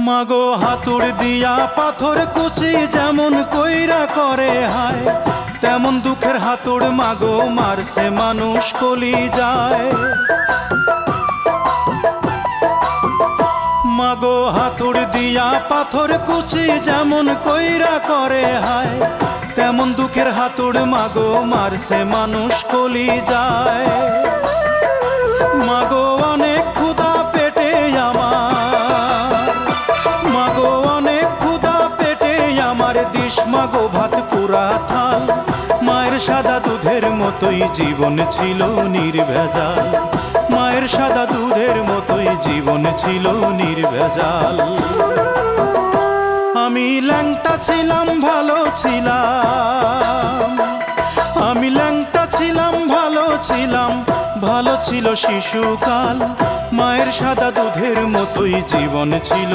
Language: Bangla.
মাগো হাতুড় দিয়া পাথর কুচি যেমন কইরা করে হায়, তেমন দুঃখের হাতুড় মাগো মারছে মানুষ কলি যায়। মাগো হাতুড় দিয়া পাথর কুচি যেমন কইরা করে হায়, তেমন দুঃখের হাতুড় মাগো মারছে মানুষ কলি যায়। মাগো অনেক ক্ষুধা পেটে আমার, মাগো অনেক ক্ষুধা পেটে আমার, দিস মাগো ভাত পুরা থাল। মায়ের সাদা দুধের মতোই জীবন ছিল নির্ভেজাল, মায়ের সাদা দুধের মতোই জীবন ছিল নির্ভেজাল। আমি ল্যাংটা ছিলাম ভালো ছিলাম, আমি ল্যাংটা ছিলাম ভালো ছিলাম, ভালো ছিল শিশুকাল। মায়ের সাদা দুধের মতোই জীবন ছিল